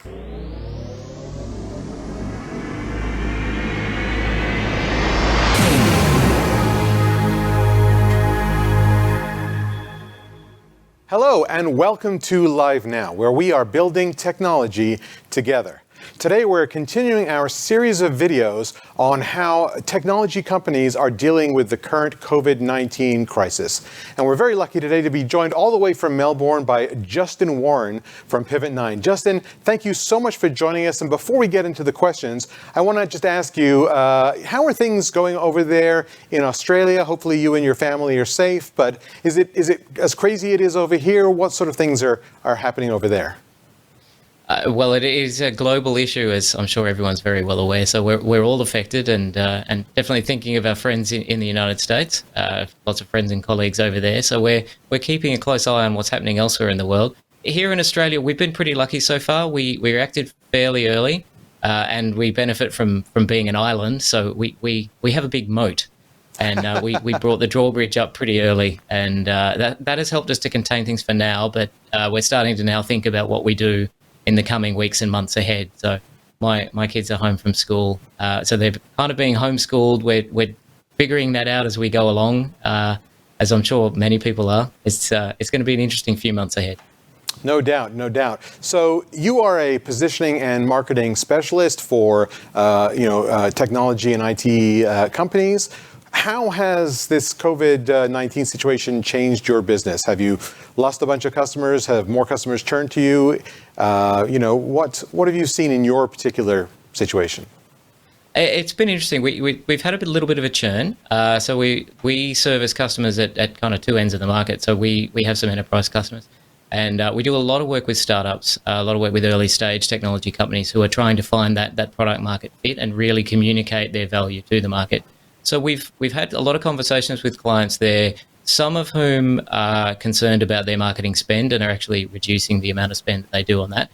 Hello and welcome to Live Now, where we are building technology together. Today we're continuing our series of videos on how technology companies are dealing with the current COVID-19 crisis. And we're very lucky today to be joined all the way from Melbourne by Justin Warren from PIvotNine. Justin, thank you so much for joining us. And before we get into the questions, I want to just ask you, how are things going over there in Australia? Hopefully you and your family are safe, but is it as crazy as it is over here? What sort of things are happening over there? Well, it is a global issue, as I'm sure everyone's very well aware. So we're all affected, and definitely thinking of our friends in the United States. Lots of friends and colleagues over there. So we're keeping a close eye on what's happening elsewhere in the world. Here in Australia, we've been pretty lucky so far. We reacted fairly early, and we benefit from being an island. So we have a big moat, and we brought the drawbridge up pretty early, and that has helped us to contain things for now. But we're starting to now think about what we do in the coming weeks and months ahead. So my kids are home from school, so they're kind of being homeschooled. We're figuring that out as we go along, as I'm sure many people are. It's going to be an interesting few months ahead. No doubt, no doubt. So you are a positioning and marketing specialist for technology and IT companies. How has this COVID-19 situation changed your business? Have you lost a bunch of customers? Have more customers turned to you? What have you seen in your particular situation? It's been interesting. We've had a little bit of a churn. So we service customers at kind of two ends of the market. So we have some enterprise customers, and we do a lot of work with startups, a lot of work with early stage technology companies who are trying to find that product market fit and really communicate their value to the market. So we've had a lot of conversations with clients there, some of whom are concerned about their marketing spend and are actually reducing the amount of spend that they do on that.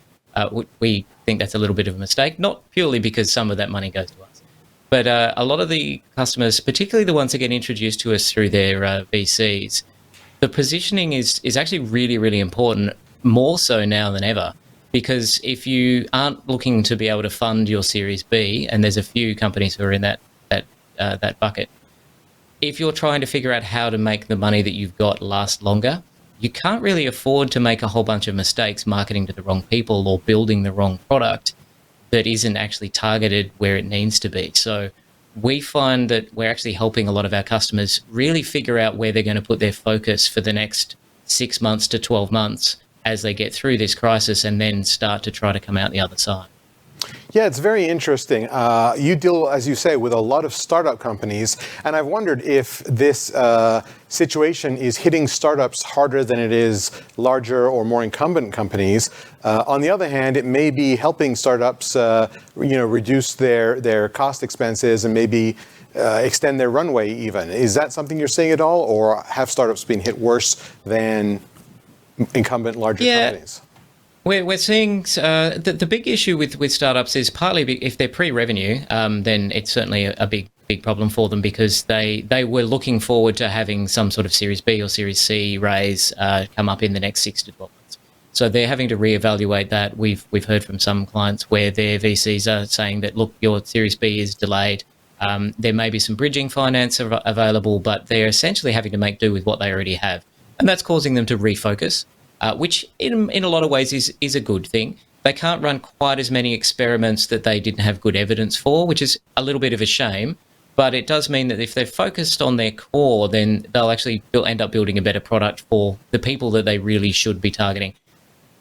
We think that's a little bit of a mistake, not purely because some of that money goes to us, but a lot of the customers, particularly the ones that get introduced to us through their VCs, the positioning is actually really, really important, more so now than ever. Because if you aren't looking to be able to fund your Series B, and there's a few companies who are in that bucket, if you're trying to figure out how to make the money that you've got last longer, you can't really afford to make a whole bunch of mistakes marketing to the wrong people or building the wrong product that isn't actually targeted where it needs to be. So we find that we're actually helping a lot of our customers really figure out where they're going to put their focus for the next 6 months to 12 months as they get through this crisis and then start to try to come out the other side. Yeah, it's very interesting. You deal, as you say, with a lot of startup companies, and I've wondered if this situation is hitting startups harder than it is larger or more incumbent companies. On the other hand, it may be helping startups, reduce their cost expenses and maybe extend their runway even. Is that something you're seeing at all, or have startups been hit worse than incumbent larger companies? We're seeing the big issue with startups is partly if they're pre-revenue, then it's certainly a big problem for them because they were looking forward to having some sort of Series B or Series C raise come up in the next 6 to 12 months. So they're having to reevaluate that. We've heard from some clients where their VCs are saying that, look, your Series B is delayed. There may be some bridging finance available, but they're essentially having to make do with what they already have. And that's causing them to refocus. Which in a lot of ways is a good thing. They can't run quite as many experiments that they didn't have good evidence for, which is a little bit of a shame. But it does mean that if they're focused on their core, then they'll actually end up building a better product for the people that they really should be targeting.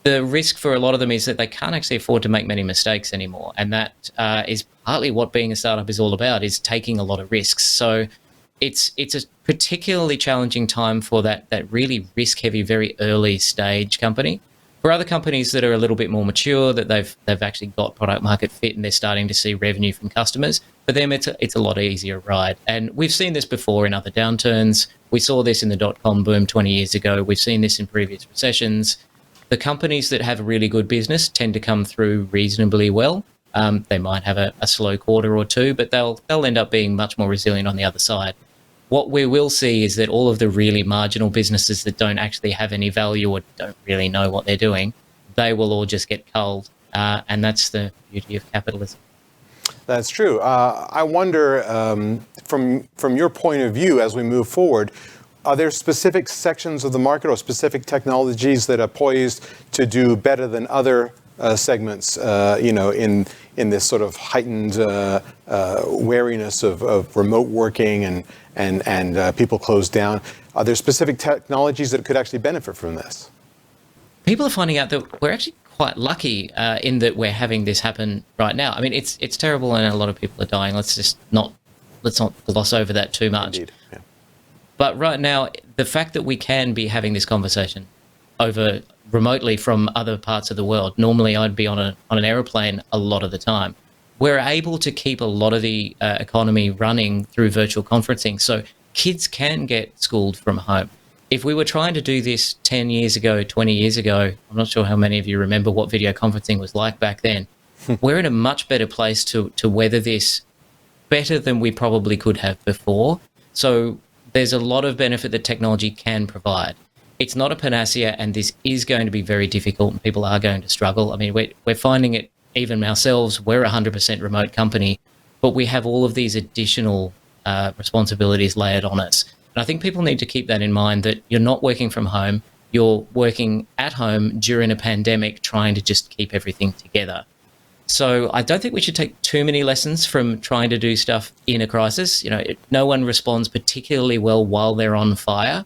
The risk for a lot of them is that they can't actually afford to make many mistakes anymore. And that is partly what being a startup is all about, is taking a lot of risks. So it's a particularly challenging time for that really risk-heavy, very early stage company. For other companies that are a little bit more mature, that they've actually got product market fit and they're starting to see revenue from customers, for them it's a lot easier ride. And we've seen this before in other downturns. We saw this in the dot-com boom 20 years ago. We've seen this in previous recessions. The companies that have a really good business tend to come through reasonably well. They might have a slow quarter or two, but they'll end up being much more resilient on the other side. What we will see is that all of the really marginal businesses that don't actually have any value or don't really know what they're doing, they will all just get culled. and that's the beauty of capitalism. That's true. I wonder, from your point of view, as we move forward, are there specific sections of the market or specific technologies that are poised to do better than other segments, in this sort of heightened wariness of remote working and people closed down? Are there specific technologies that could actually benefit from this? People are finding out that we're actually quite lucky in that we're having this happen right now. I mean, it's terrible and a lot of people are dying. Let's not gloss over that too much. Indeed. Yeah. But right now, the fact that we can be having this conversation over remotely from other parts of the world, normally I'd be on an aeroplane a lot of the time. We're able to keep a lot of the economy running through virtual conferencing. So kids can get schooled from home. If we were trying to do this 10 years ago, 20 years ago, I'm not sure how many of you remember what video conferencing was like back then. We're in a much better place to weather this better than we probably could have before. So there's a lot of benefit that technology can provide. It's not a panacea, and this is going to be very difficult, and people are going to struggle. I mean, we're finding it even ourselves. We're a 100% remote company, but we have all of these additional responsibilities layered on us. And I think people need to keep that in mind, that you're not working from home, you're working at home during a pandemic, trying to just keep everything together. So I don't think we should take too many lessons from trying to do stuff in a crisis. No one responds particularly well while they're on fire.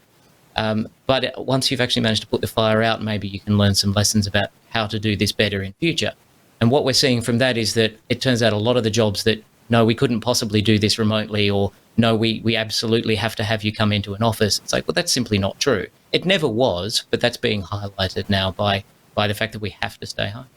But once you've actually managed to put the fire out, maybe you can learn some lessons about how to do this better in future. And what we're seeing from that is that it turns out a lot of the jobs that, no, we couldn't possibly do this remotely, or no, we absolutely have to have you come into an office. It's like, well, that's simply not true. It never was, but that's being highlighted now by the fact that we have to stay home.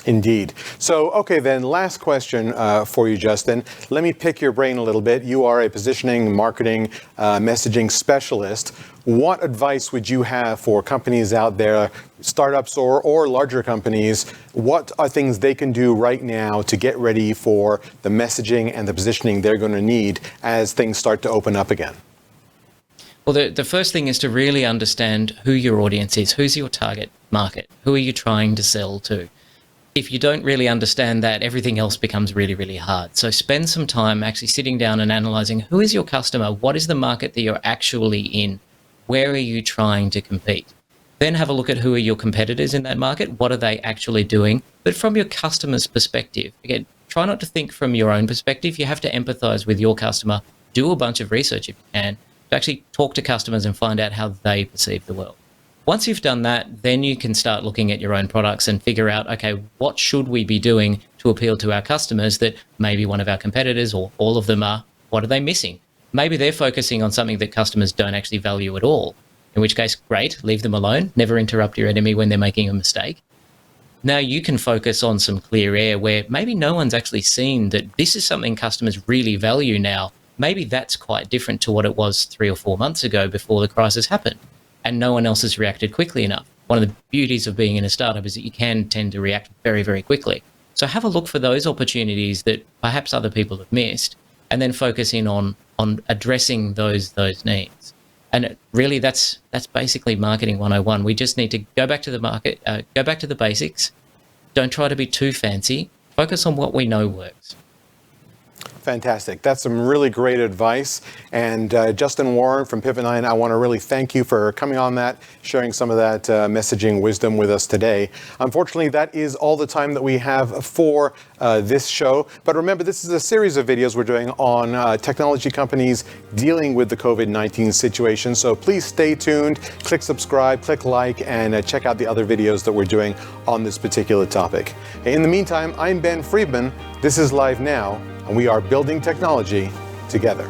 Indeed. So, okay, then last question for you, Justin. Let me pick your brain a little bit. You are a positioning, marketing, messaging specialist. What advice would you have for companies out there, startups or larger companies? What are things they can do right now to get ready for the messaging and the positioning they're going to need as things start to open up again? Well, the first thing is to really understand who your audience is. Who's your target market? Who are you trying to sell to? If you don't really understand that, everything else becomes really, really hard. So spend some time actually sitting down and analyzing who is your customer, what is the market that you're actually in, where are you trying to compete? Then have a look at who are your competitors in that market, what are they actually doing, but from your customer's perspective. Again, try not to think from your own perspective. You have to empathize with your customer, do a bunch of research if you can, to actually talk to customers and find out how they perceive the world. Once you've done that, then you can start looking at your own products and figure out, okay, what should we be doing to appeal to our customers that maybe one of our competitors or all of them are, what are they missing? Maybe they're focusing on something that customers don't actually value at all, in which case, great, leave them alone, never interrupt your enemy when they're making a mistake. Now you can focus on some clear air where maybe no one's actually seen that this is something customers really value now. Maybe that's quite different to what it was 3 or 4 months ago before the crisis happened. And no one else has reacted quickly enough. One of the beauties of being in a startup is that you can tend to react very, very quickly. So have a look for those opportunities that perhaps other people have missed, and then focus in on addressing those needs. And really, that's basically marketing 101. We just need to go back to the market, go back to the basics. Don't try to be too fancy. Focus on what we know works. Fantastic. That's some really great advice. And Justin Warren from PIvotNine, I want to really thank you for coming on that, sharing some of that messaging wisdom with us today. Unfortunately, that is all the time that we have for this show. But remember, this is a series of videos we're doing on technology companies dealing with the COVID-19 situation. So please stay tuned, click subscribe, click like, and check out the other videos that we're doing on this particular topic. In the meantime, I'm Ben Friedman. This is Live Now, and we are building technology together.